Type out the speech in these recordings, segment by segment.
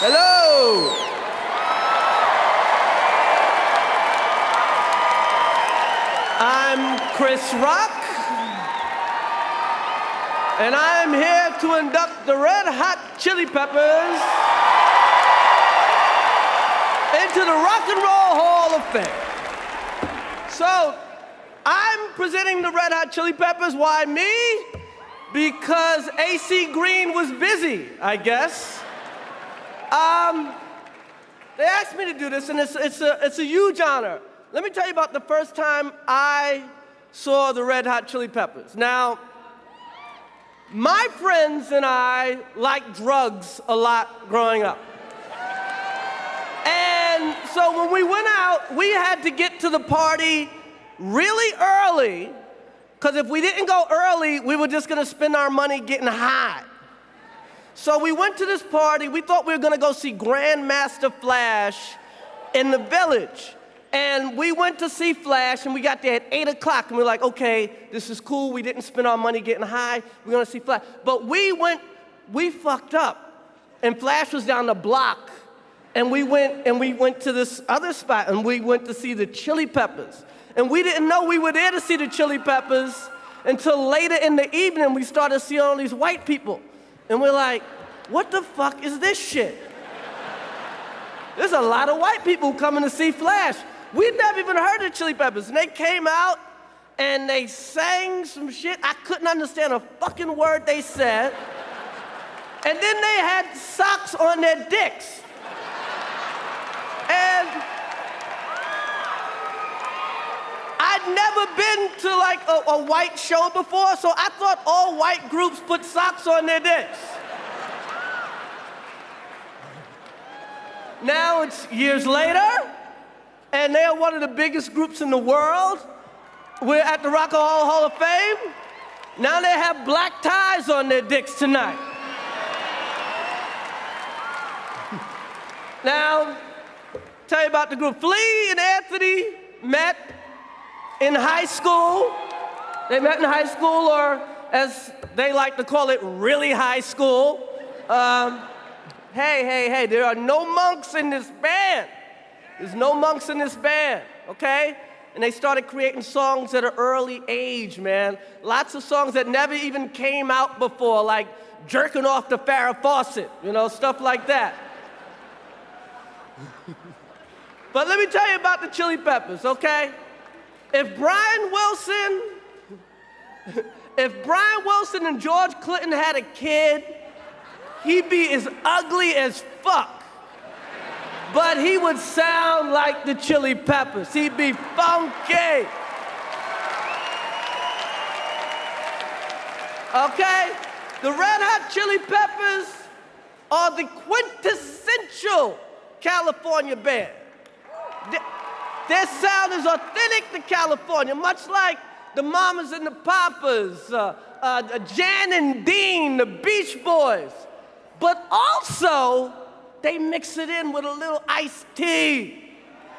Hello. I'm Chris Rock, and I am here to induct the Red Hot Chili Peppers into the Rock and Roll Hall of Fame. So, I'm presenting the Red Hot Chili Peppers. Why me? Because AC Green was busy, I guess. They asked me to do this, and it's a huge honor. Let me tell you about the first time I saw the Red Hot Chili Peppers. Now, my friends and I liked drugs a lot growing up. And so when we went out, we had to get to the party really early, because if we didn't go early, we were just gonna spend our money getting high. So we went to this party. We thought we were gonna go see Grandmaster Flash in the Village. And we went to see Flash, and we got there at 8 o'clock, and we were like, okay, this is cool. We didn't spend our money getting high. We're gonna see Flash. But we fucked up. And Flash was down the block. And we went to this other spot, and we went to see the Chili Peppers. And we didn't know we were there to see the Chili Peppers until later in the evening. We started seeing all these white people. And we're like, what the fuck is this shit? There's a lot of white people coming to see Flash. We'd never even heard of Chili Peppers. And they came out and they sang some shit. I couldn't understand a fucking word they said. And then they had socks on their dicks. And I'd never been to like a white show before, so I thought all white groups put socks on their dicks. Now it's years later, and they're one of the biggest groups in the world. We're at the Rock and Roll Hall of Fame. Now they have black ties on their dicks tonight. Now, tell you about the group. Flea and Anthony met in high school. They met in high school, or as they like to call it, really high school. Hey, there are no monks in this band. There's no monks in this band, okay? And they started creating songs at an early age, man. Lots of songs that never even came out before, like Jerking Off the Farrah Fawcett, you know, stuff like that. But let me tell you about the Chili Peppers, okay? If Brian Wilson and George Clinton had a kid, he'd be as ugly as fuck. But he would sound like the Chili Peppers. He'd be funky. Okay? The Red Hot Chili Peppers are the quintessential California band. Their sound is authentic to California, much like the Mamas and the Papas, Jan and Dean, the Beach Boys. But also, they mix it in with a little iced tea,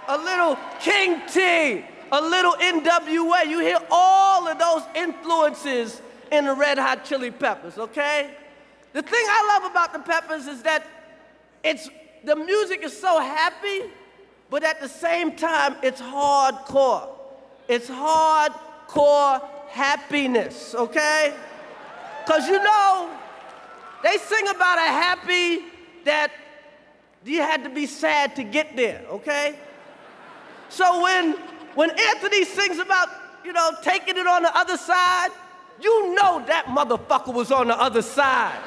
a little King Tea, a little NWA. You hear all of those influences in the Red Hot Chili Peppers, okay? The thing I love about the Peppers is that the music is so happy, but at the same time, it's hardcore. It's hardcore happiness, okay? Because you know, they sing about a happy that you had to be sad to get there, okay? So when Anthony sings about, you know, taking it on the other side, you know that motherfucker was on the other side,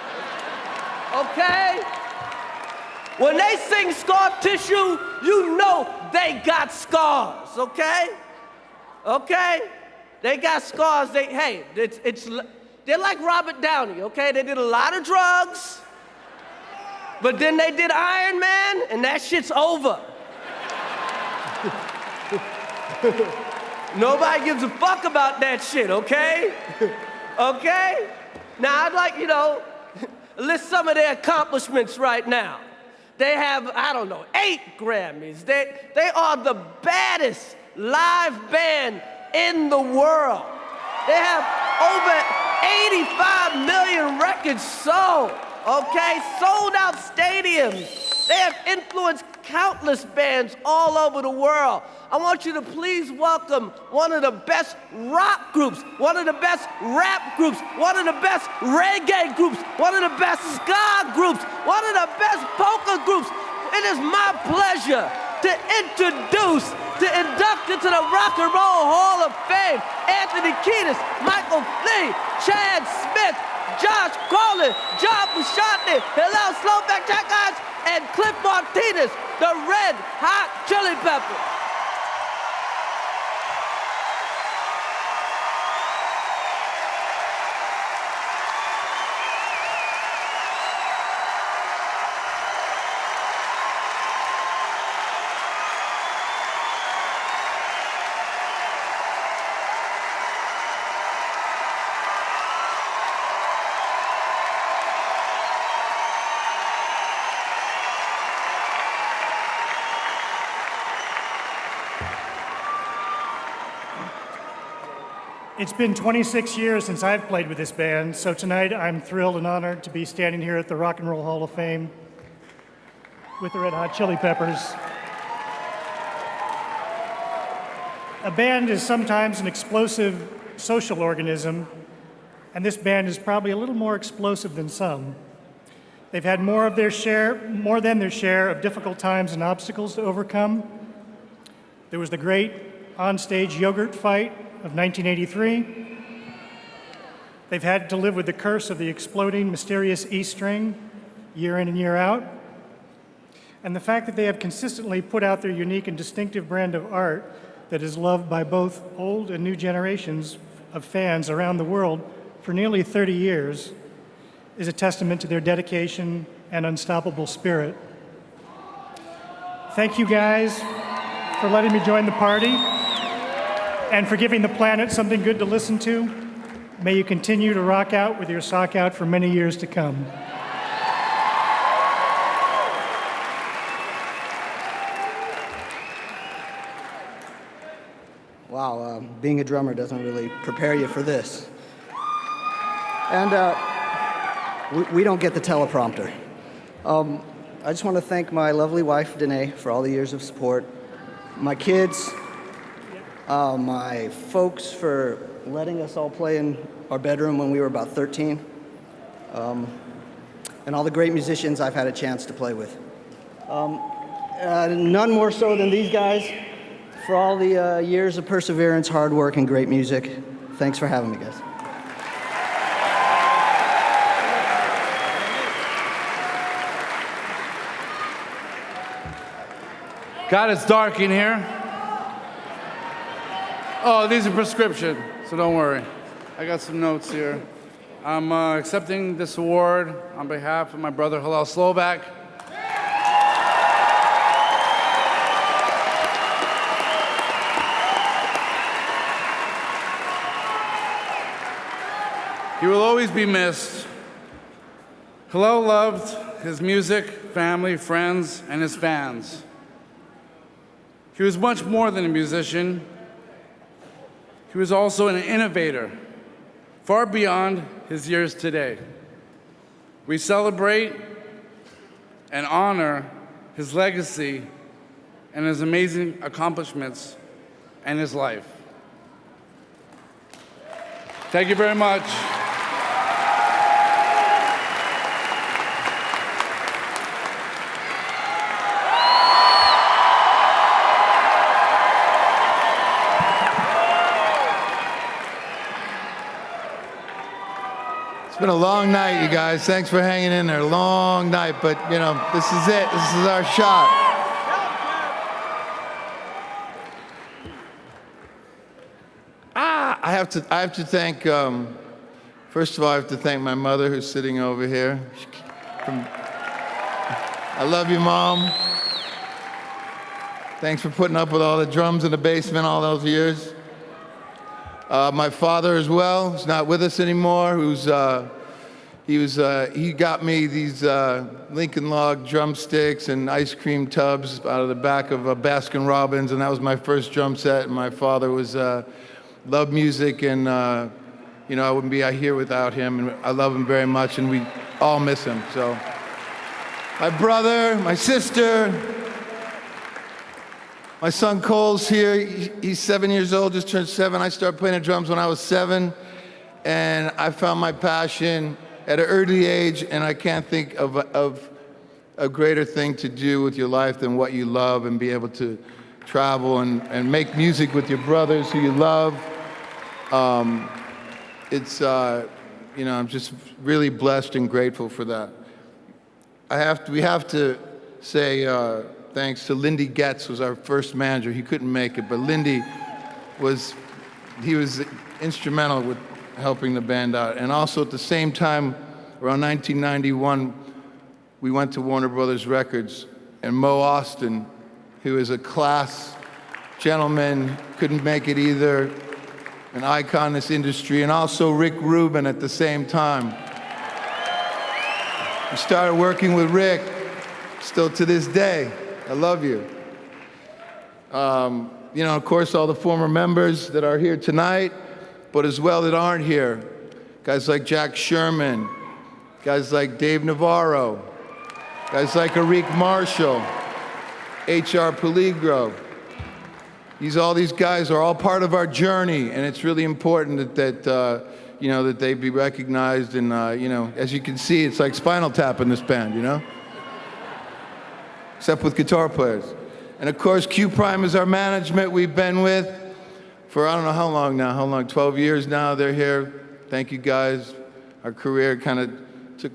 okay? When they sing Scar Tissue, you know they got scars, okay? Okay? They got scars. They're like Robert Downey, okay? They did a lot of drugs, but then they did Iron Man, and that shit's over. Nobody gives a fuck about that shit, okay? Okay? Now, I'd like, you know, list some of their accomplishments right now. They have, 8 Grammys. They are the baddest live band in the world. They have over 85 million records sold, okay? Sold out stadiums. They have influenced countless bands all over the world. I want you to please welcome one of the best rock groups, one of the best rap groups, one of the best reggae groups, one of the best ska groups, one of the best polka groups. It is my pleasure to introduce, to induct into the Rock and Roll Hall of Fame, Anthony Kiedis, Michael Lee, Chad Smith, Josh Crowley, John Frusciante, Hillel Slovak, Jack Irons, and Cliff Martinez, the Red Hot Chili Peppers. It's been 26 years since I've played with this band, so tonight I'm thrilled and honored to be standing here at the Rock and Roll Hall of Fame with the Red Hot Chili Peppers. A band is sometimes an explosive social organism, and this band is probably a little more explosive than some. They've had more than their share of difficult times and obstacles to overcome. There was the great onstage yogurt fight of 1983. They've had to live with the curse of the exploding mysterious E string year in and year out. And the fact that they have consistently put out their unique and distinctive brand of art that is loved by both old and new generations of fans around the world for nearly 30 years is a testament to their dedication and unstoppable spirit. Thank you guys for letting me join the party and for giving the planet something good to listen to. May you continue to rock out with your sock out for many years to come. Wow, being a drummer doesn't really prepare you for this. And we don't get the teleprompter. I just want to thank my lovely wife, Danae, for all the years of support, my kids, my folks for letting us all play in our bedroom when we were about 13, and all the great musicians I've had a chance to play with. None more so than these guys for all the years of perseverance, hard work, and great music. Thanks for having me, guys. God, it's dark in here. Oh, these are prescription, so don't worry. I got some notes here. I'm accepting this award on behalf of my brother Hillel Slovak. He will always be missed. Hillel loved his music, family, friends, and his fans. He was much more than a musician. He was also an innovator, far beyond his years today. We celebrate and honor his legacy and his amazing accomplishments and his life. Thank you very much. It's been a long night, you guys. Thanks for hanging in there. Long night, but you know, this is it. This is our shot. I have to thank, first of all, I have to thank my mother who's sitting over here. I love you, Mom. Thanks for putting up with all the drums in the basement all those years. My father as well, who's not with us anymore, he got me these Lincoln Log drumsticks and ice cream tubs out of the back of a Baskin Robbins, and that was my first drum set. And my father loved music, and you know, I wouldn't be out here without him, and I love him very much, and we all miss him. So my brother, my sister. My son Cole's here. He's 7 years old, just turned 7. I started playing the drums when I was 7, and I found my passion at an early age, and I can't think of a greater thing to do with your life than what you love and be able to travel and make music with your brothers who you love. I'm just really blessed and grateful for that. We have to say thanks to Lindy Getz, was our first manager. He couldn't make it, but Lindy was instrumental with helping the band out. And also at the same time, around 1991, we went to Warner Brothers Records, and Mo Austin, who is a class gentleman, couldn't make it either, an icon in this industry, and also Rick Rubin at the same time. We started working with Rick, still to this day. I love you. Of course, all the former members that are here tonight, but as well that aren't here. Guys like Jack Sherman, guys like Dave Navarro, guys like Arik Marshall, H.R. Peligro. All these guys are all part of our journey, and it's really important that they be recognized. And as you can see, it's like Spinal Tap in this band, except with guitar players. And of course, Q Prime is our management. We've been with for I don't know how long now. 12 years now. They're here. Thank you guys. Our career kind of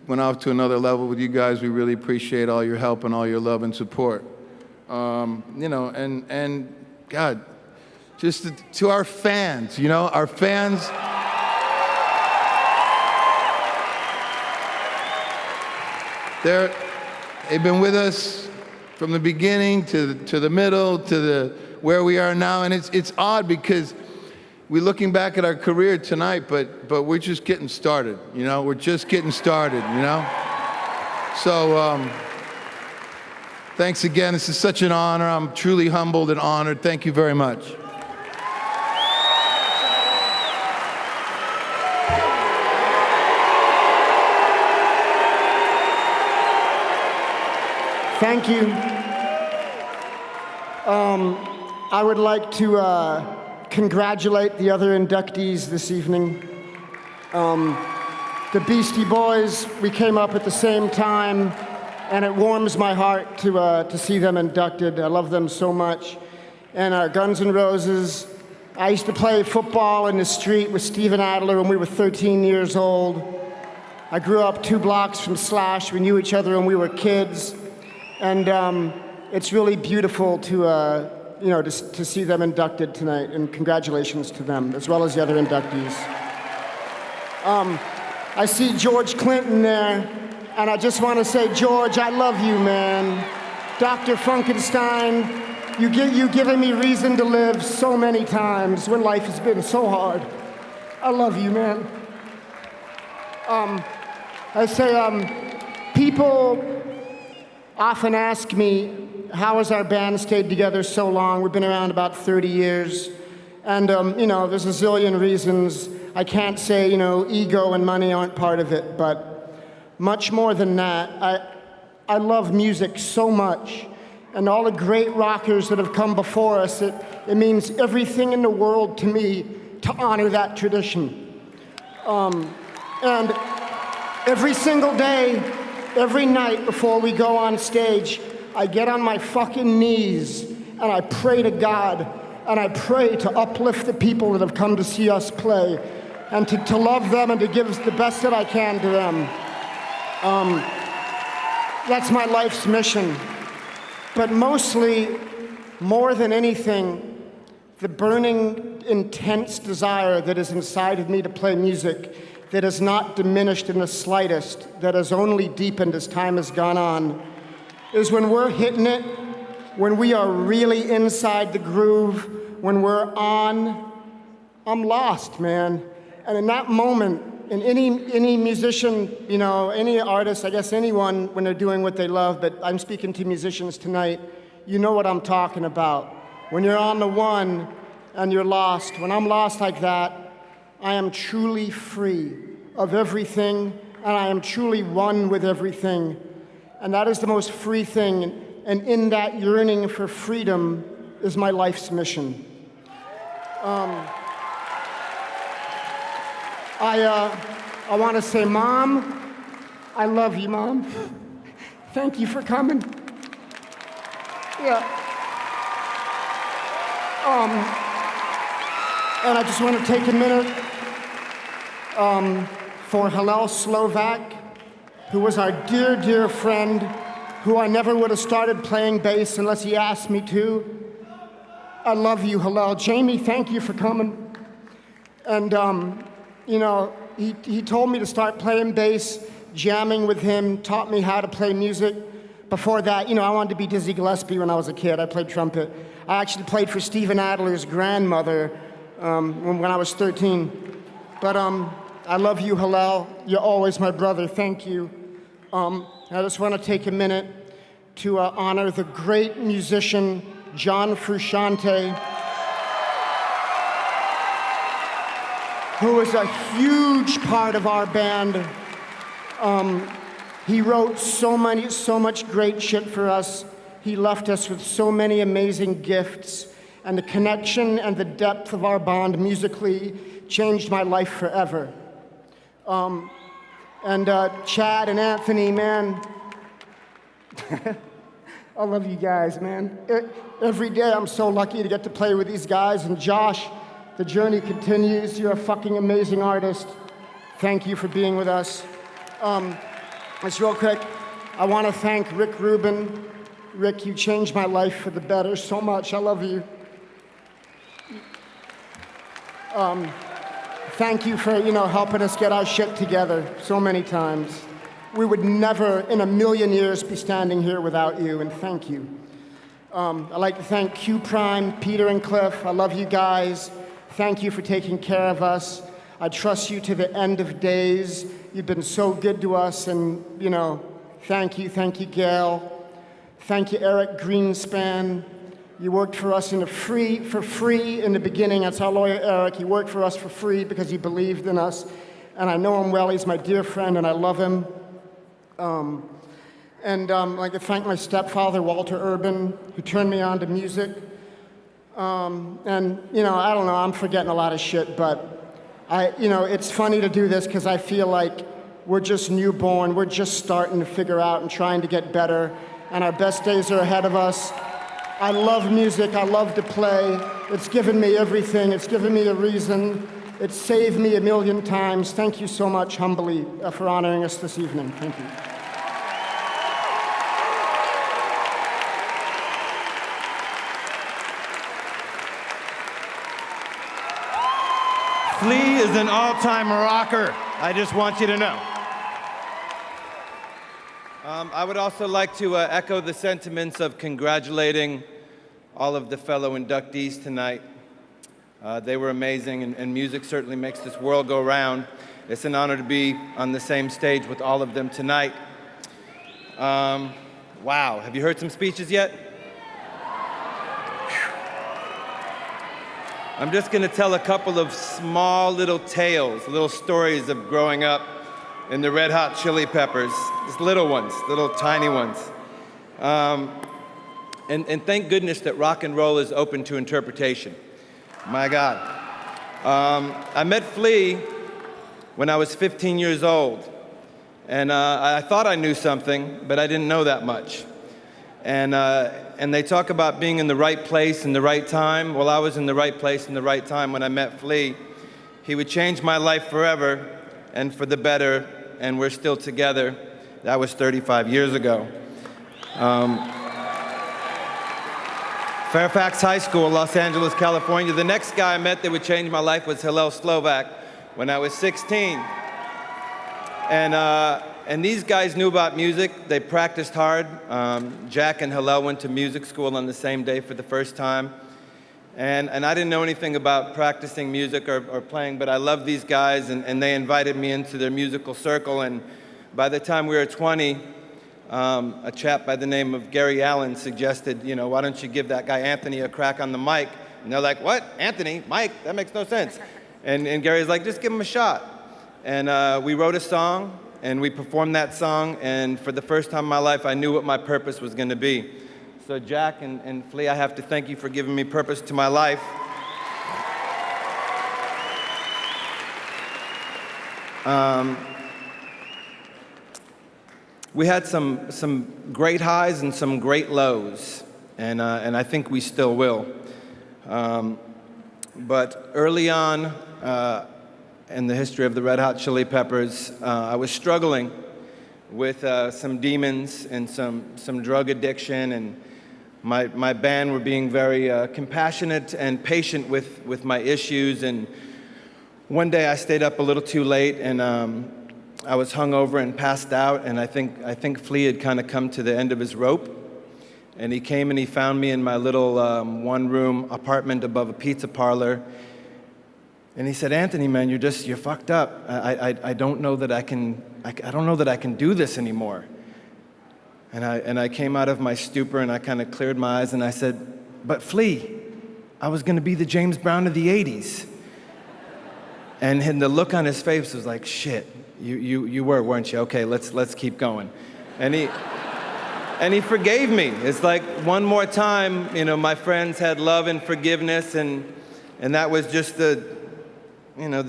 went off to another level with you guys. We really appreciate all your help and all your love and support. And God, just to our fans, our fans. They've been with us from the beginning to the middle to where we are now, and it's odd because we're looking back at our career tonight, but we're just getting started. We're just getting started. So thanks again. This is such an honor. I'm truly humbled and honored. Thank you very much. Thank you. I would like to congratulate the other inductees this evening. The Beastie Boys, we came up at the same time, and it warms my heart to see them inducted. I love them so much. And Guns N' Roses, I used to play football in the street with Steven Adler when we were 13 years old. I grew up 2 blocks from Slash. We knew each other when we were kids. And it's really beautiful to see them inducted tonight, and congratulations to them, as well as the other inductees. I see George Clinton there, and I just want to say, George, I love you, man. Dr. Funkenstein, you've given me reason to live so many times when life has been so hard. I love you, man. I say, people often ask me, how has our band stayed together so long? We've been around about 30 years. And, there's a zillion reasons. I can't say, ego and money aren't part of it, but much more than that, I love music so much. And all the great rockers that have come before us, it means everything in the world to me to honor that tradition. And every single day, every night before we go on stage, I get on my fucking knees and I pray to God, and I pray to uplift the people that have come to see us play, and to love them and to give the best that I can to them. That's my life's mission. But mostly, more than anything, the burning, intense desire that is inside of me to play music, that has not diminished in the slightest, that has only deepened as time has gone on, is when we're hitting it, when we are really inside the groove, when we're on, I'm lost, man. And in that moment, in any musician, any artist, I guess anyone, when they're doing what they love, but I'm speaking to musicians tonight, you know what I'm talking about. When you're on the one and you're lost, when I'm lost like that, I am truly free of everything, and I am truly one with everything. And that is the most free thing. And in that yearning for freedom is my life's mission. I want to say, Mom, I love you, Mom. Thank you for coming. Yeah. And I just want to take a minute for Hillel Slovak, who was our dear, dear friend, who I never would have started playing bass unless he asked me to. I love you, Hillel. Jamie, thank you for coming. And, you know, he told me to start playing bass, jamming with him, taught me how to play music. Before that, you know, I wanted to be Dizzy Gillespie when I was a kid. I played trumpet. I actually played for Steven Adler's grandmother when I was 13. But I love you, Hillel. You're always my brother. Thank you. I just want to take a minute to honor the great musician, John Frusciante, who was a huge part of our band. He wrote so much great shit for us. He left us with so many amazing gifts, and the connection and the depth of our bond musically changed my life forever. And Chad and Anthony, man, I love you guys, man. Every day I'm so lucky to get to play with these guys. And Josh, the journey continues. You're a fucking amazing artist. Thank you for being with us. Just real quick, I want to thank Rick Rubin. Rick, you changed my life for the better so much. I love you. Thank you for, you know, helping us get our shit together so many times. We would never in a million years be standing here without you, and thank you. I'd like to thank Q Prime, Peter and Cliff. I love you guys. Thank you for taking care of us. I trust you to the end of days. You've been so good to us, and, you know, thank you, Gail. Thank you, Eric Greenspan. You worked for us for free in the beginning. That's our lawyer, Eric. He worked for us for free because he believed in us. And I know him well. He's my dear friend, and I love him. I'd like to thank my stepfather, Walter Urban, who turned me on to music. And, you know, I don't know, I'm forgetting a lot of shit, but it's funny to do this because I feel like we're just newborn. We're just starting to figure out and trying to get better. And our best days are ahead of us. I love music. I love to play. It's given me everything. It's given me a reason. It's saved me a million times. Thank you so much, humbly, for honoring us this evening. Thank you. Flea is an all-time rocker. I just want you to know. I would also like to echo the sentiments of congratulating all of the fellow inductees tonight. They were amazing, and music certainly makes this world go round. It's an honor to be on the same stage with all of them tonight. Wow, have you heard some speeches yet? I'm just going to tell a couple of small little tales, little stories of growing up in the Red Hot Chili Peppers, just little ones, little tiny ones. And thank goodness that rock and roll is open to interpretation. My God. I met Flea when I was 15 years old. And I thought I knew something, but I didn't know that much. And they talk about being in the right place in the right time. Well, I was in the right place in the right time when I met Flea. He would change my life forever and for the better, and we're still together. That was 35 years ago. Fairfax High School, Los Angeles, California. The next guy I met that would change my life was Hillel Slovak when I was 16. And these guys knew about music. They practiced hard. Jack and Hillel went to music school on the same day for the first time. And I didn't know anything about practicing music or playing, but I loved these guys, and they invited me into their musical circle. And by the time we were 20, a chap by the name of Gary Allen suggested, why don't you give that guy Anthony a crack on the mic? And they're like, what? Anthony? Mike? That makes no sense. And Gary's like, just give him a shot. And we wrote a song, and we performed that song, and for the first time in my life, I knew what my purpose was going to be. So Jack and Flea, I have to thank you for giving me purpose to my life. We had some great highs and some great lows, and I think we still will. But early on in the history of the Red Hot Chili Peppers, I was struggling with some demons and some drug addiction, and my band were being very compassionate and patient with my issues. And one day I stayed up a little too late, and I was hungover and passed out, and I think Flea had kind of come to the end of his rope. And he came and he found me in my little one-room apartment above a pizza parlor. And he said, "Anthony, man, you're fucked up. I don't know that I can do this anymore." And I came out of my stupor and I kind of cleared my eyes and I said, "But Flea, I was going to be the James Brown of the '80s." And the look on his face was like, "Shit, you were, weren't you? Okay, let's keep going." And he forgave me. It's like one more time, my friends had love and forgiveness, and that was just the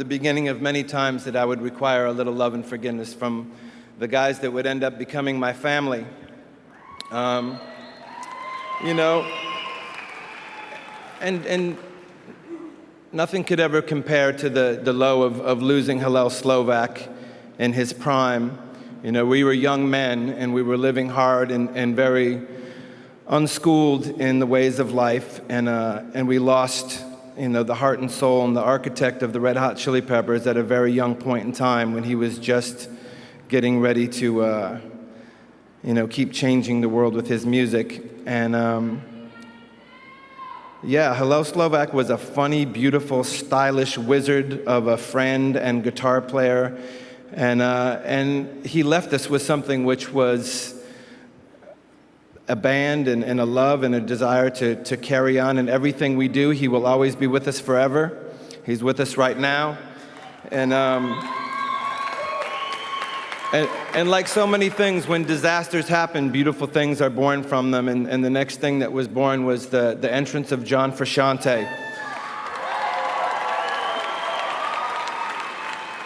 beginning of many times that I would require a little love and forgiveness from the guys that would end up becoming my family. And nothing could ever compare to the low of losing Hillel Slovak in his prime. We were young men, and we were living hard and very unschooled in the ways of life, and we lost, the heart and soul and the architect of the Red Hot Chili Peppers at a very young point in time when he was just getting ready to, keep changing the world with his music. And Hillel Slovak was a funny, beautiful, stylish wizard of a friend and guitar player. And he left us with something which was a band and a love and a desire to carry on in everything we do. He will always be with us forever. He's with us right now. And like so many things, when disasters happen, beautiful things are born from them. And the next thing that was born was the entrance of John Frusciante,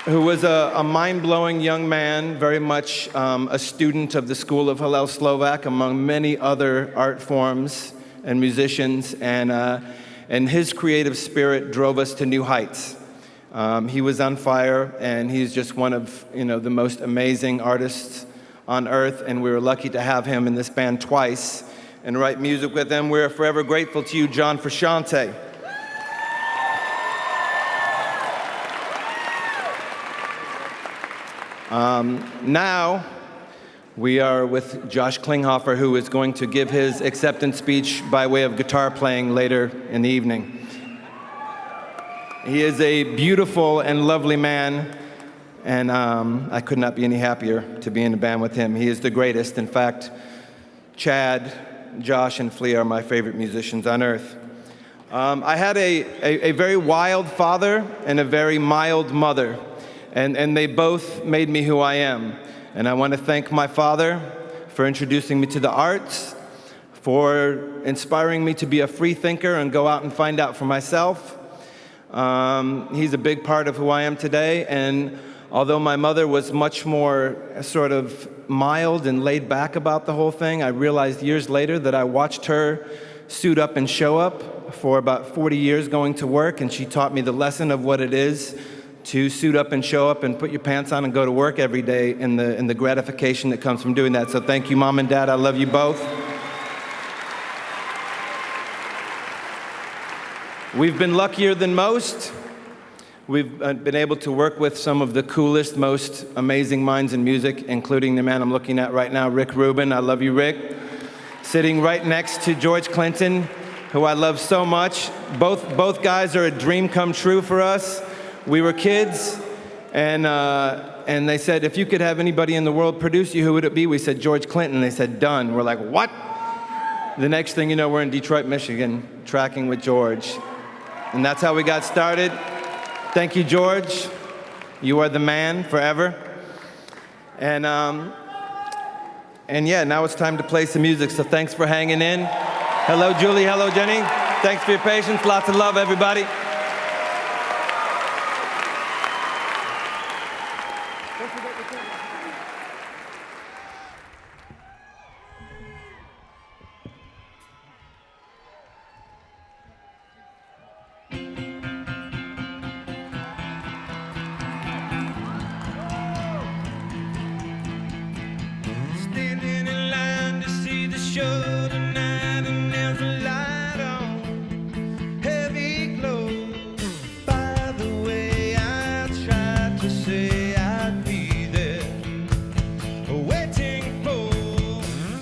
who was a mind-blowing young man, very much a student of the school of Hillel Slovak, among many other art forms and musicians, and his creative spirit drove us to new heights. He was on fire, and he's just one of the most amazing artists on earth, and we were lucky to have him in this band twice and write music with him. We're forever grateful to you, John Frusciante. Now, we are with Josh Klinghoffer, who is going to give his acceptance speech by way of guitar playing later in the evening. He is a beautiful and lovely man, and I could not be any happier to be in a band with him. He is the greatest. In fact, Chad, Josh, and Flea are my favorite musicians on earth. I had a very wild father and a very mild mother. And they both made me who I am. And I want to thank my father for introducing me to the arts, for inspiring me to be a free thinker and go out and find out for myself. He's a big part of who I am today. And although my mother was much more sort of mild and laid back about the whole thing, I realized years later that I watched her suit up and show up for about 40 years going to work, and she taught me the lesson of what it is to suit up and show up and put your pants on and go to work every day, and the gratification that comes from doing that. So thank you, Mom and Dad. I love you both. We've been luckier than most. We've been able to work with some of the coolest, most amazing minds in music, including the man I'm looking at right now, Rick Rubin. I love you, Rick. Sitting right next to George Clinton, who I love so much. Both guys are a dream come true for us. We were kids, and they said, if you could have anybody in the world produce you, who would it be? We said, George Clinton. They said, done. We're like, what? The next thing you know, we're in Detroit, Michigan, tracking with George. And that's how we got started. Thank you, George. You are the man forever. And yeah, now it's time to play some music, so thanks for hanging in. Hello, Julie. Hello, Jenny. Thanks for your patience. Lots of love, everybody. Standing in line to see the show tonight, and there's a light on, heavy glow. By the way, I tried to say I'd be there, waiting for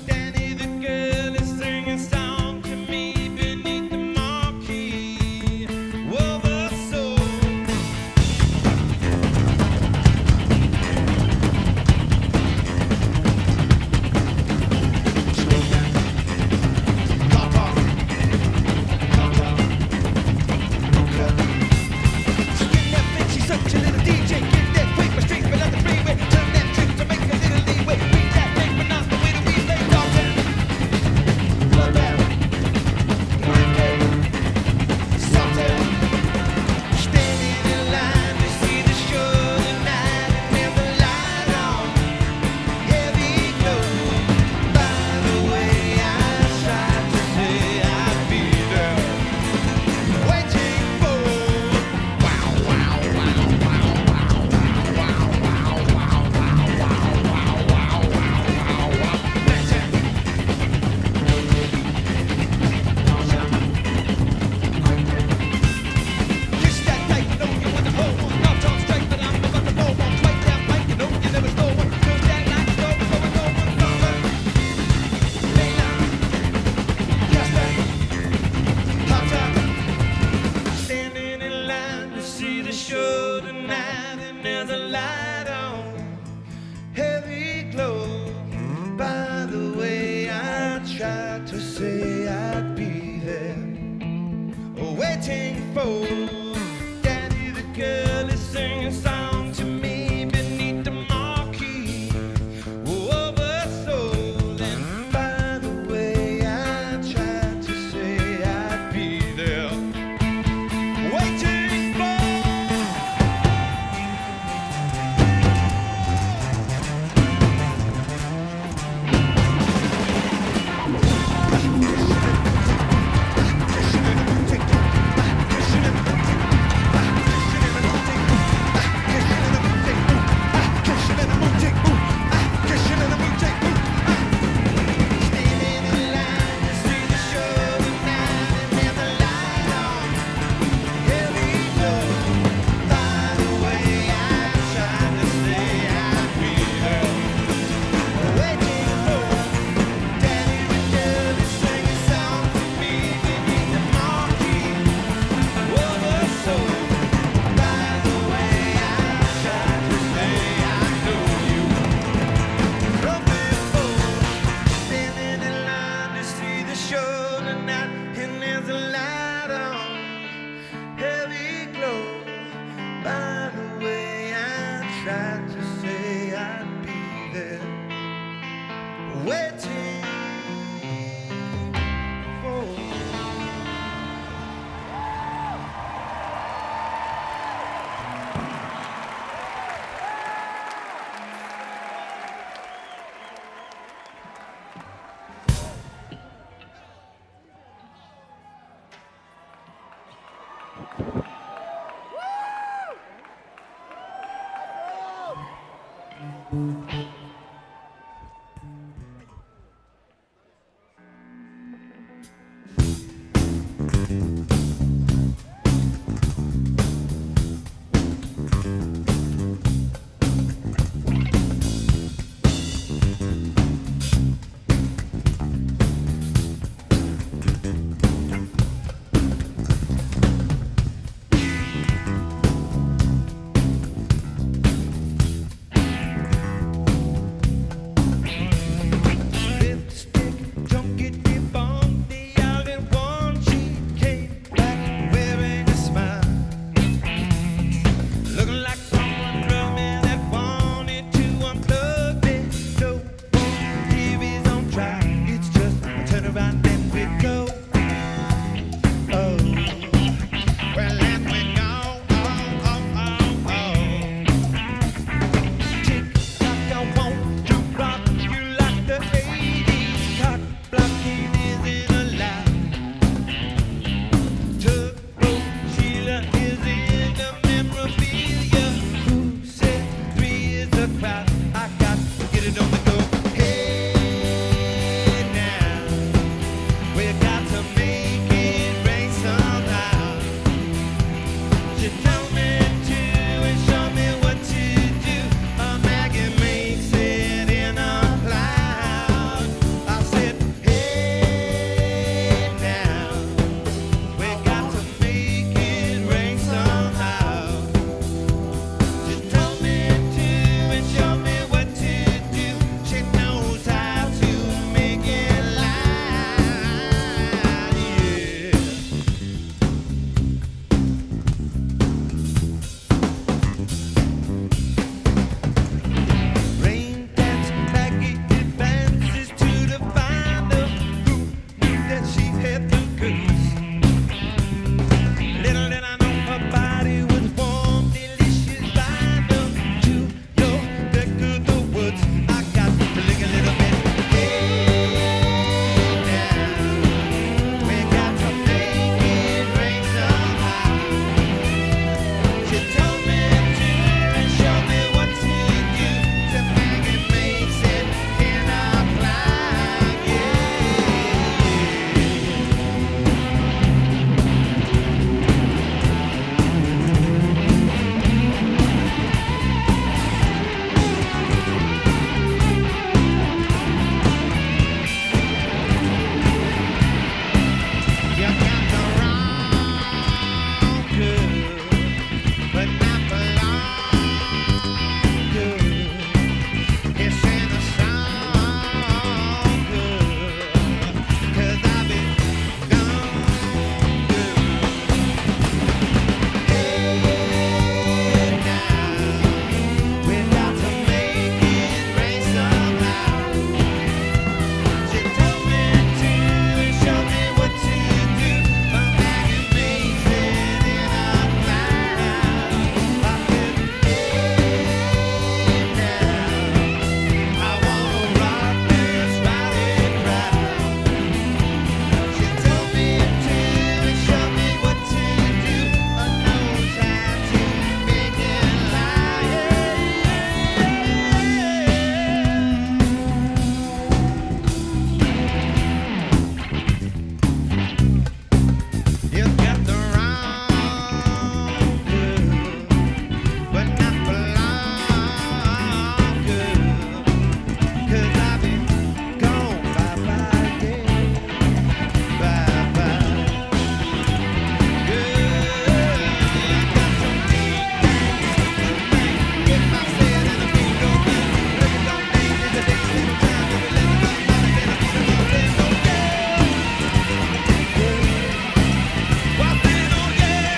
Danny the girl is singing a song to me beneath the marquee. Over so. She's such a little DJ, get that quick, but straight but on the freeway. Turn that trick to make a little leeway. Read that thing, but not the way that we play. Dog town, blood down, salt town. Standing in line to see the show tonight, and there's a light on, heavy glow. By the way, I tried to say I'd be there, waiting for. Kiss that tight, you know you want the whole one. Now talk straight, but I'm about to roll one. Right down like you know you never stole one. Feel that like it's over, so it's over, it's over. Daylight, yes, that hot top. Standing in line to see the show tonight, and there's a light on, heavy glow. By the way, I tried to say I'd be there, waiting for Daddy the girl is singing a song to me beneath the marquee. Over soul, and by the way, I tried to say I'd be there, waiting for. Waiting for. crowd. I got to get it on the go. Hey now, we got to make it rain somehow. She told me to and show me what to do. A maggot makes it in a cloud. I said, hey now, we got to make it rain somehow. She told me to and show me what to do. She knows how to make it loud, yeah. Rain dance, Maggie advances to the final. Who knew that she had the goods? Little did I know her body was warm, delicious vinyl. To your neck of the woods, I got to lick a little bit. Hey now, we got to make it rain somehow. She told me to and show me what to do. The maggot makes it in a cloud, yeah. You got the wrong girl, but not the long girl. It's in the song, girl, 'cause I've been gone, girl. Hey now, we got to make it rain somehow. She told me to and show me what to do. A maggot makes it in a cloud. I said, hey now, I wanna rock this rowdy crowd. She told me to and show me what to do. I knows how to make it loud. You got the wrong girl, but not the long girl. 'Cause I've been gone bye-bye, yeah, bye-bye. Girl, I got some deep things. Get myself in a big old thing. Look at them days in the days in the time that we let it go. Now they get a beat of us and oh yeah. What's in oh yeah?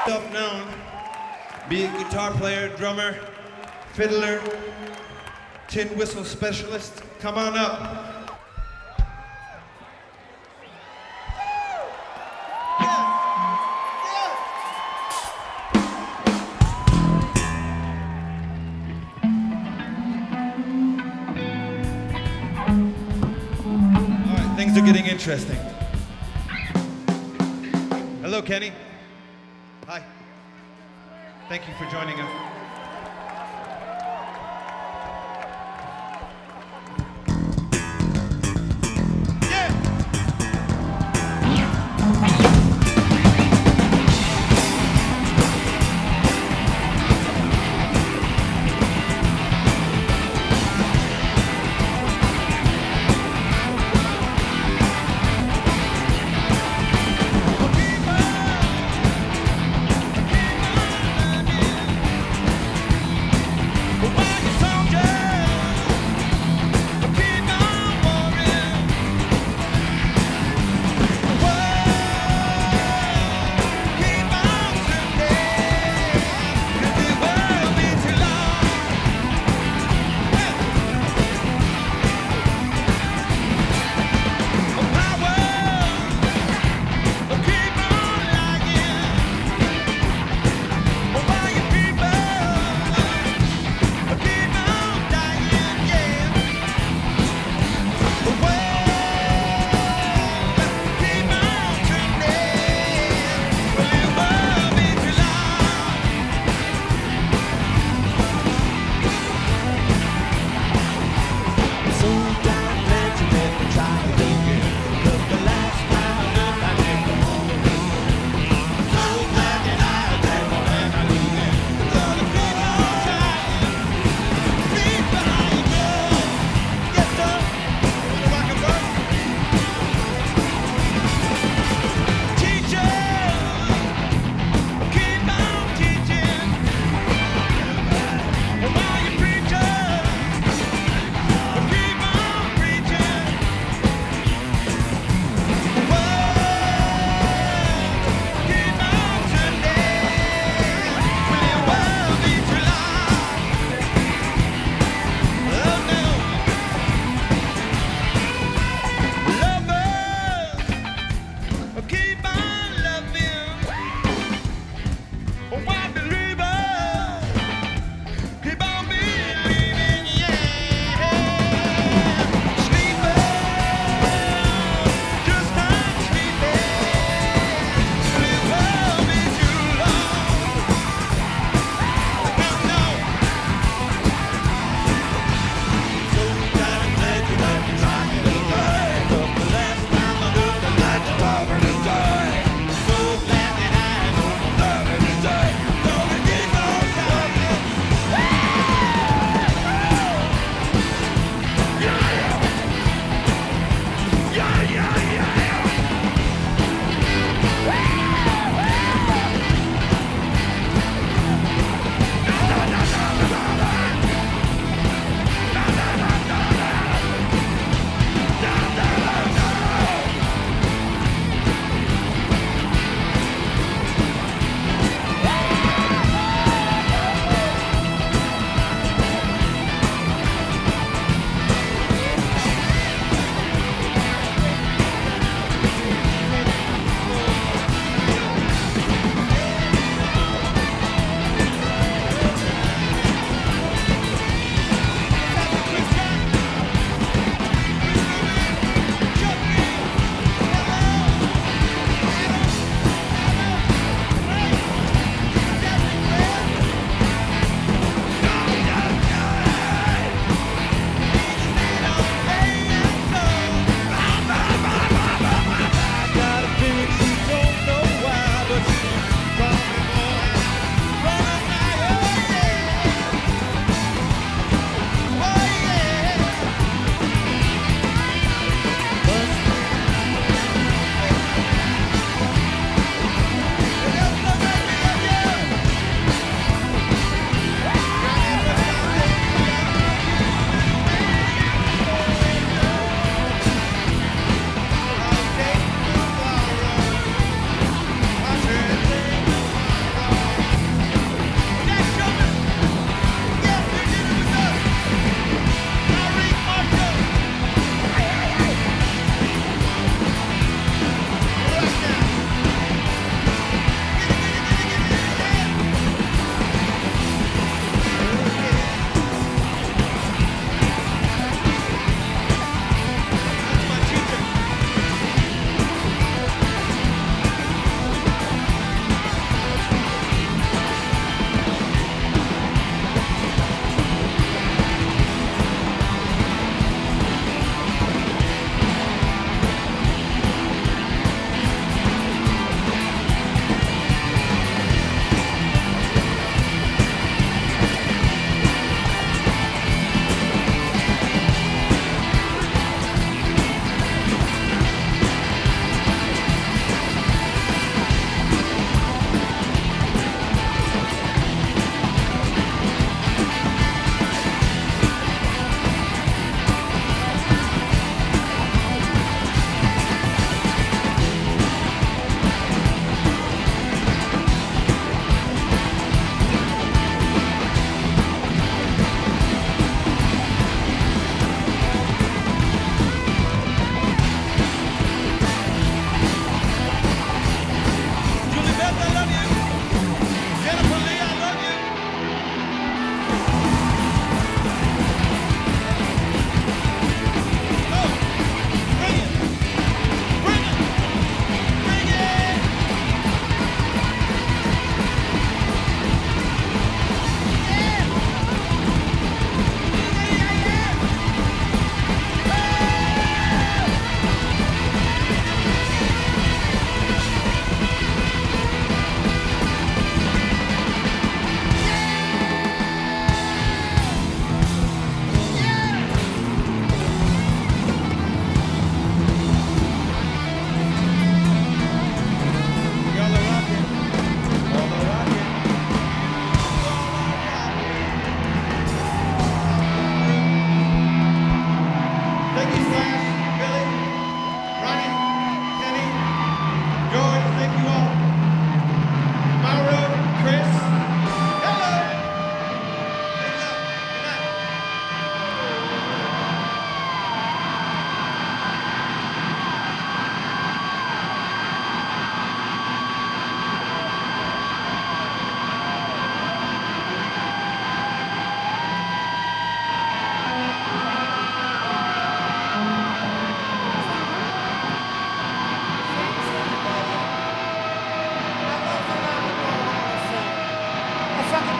Self-known, be a guitar player, drummer, fiddler, tin whistle specialist. Come on up. All right, things are getting interesting. Hello, Kenny. Hi. Thank you for joining us. Yeah!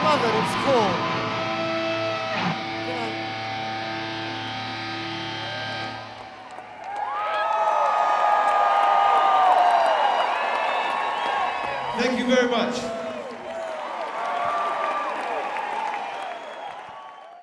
love it. It's cool. Thank you very much.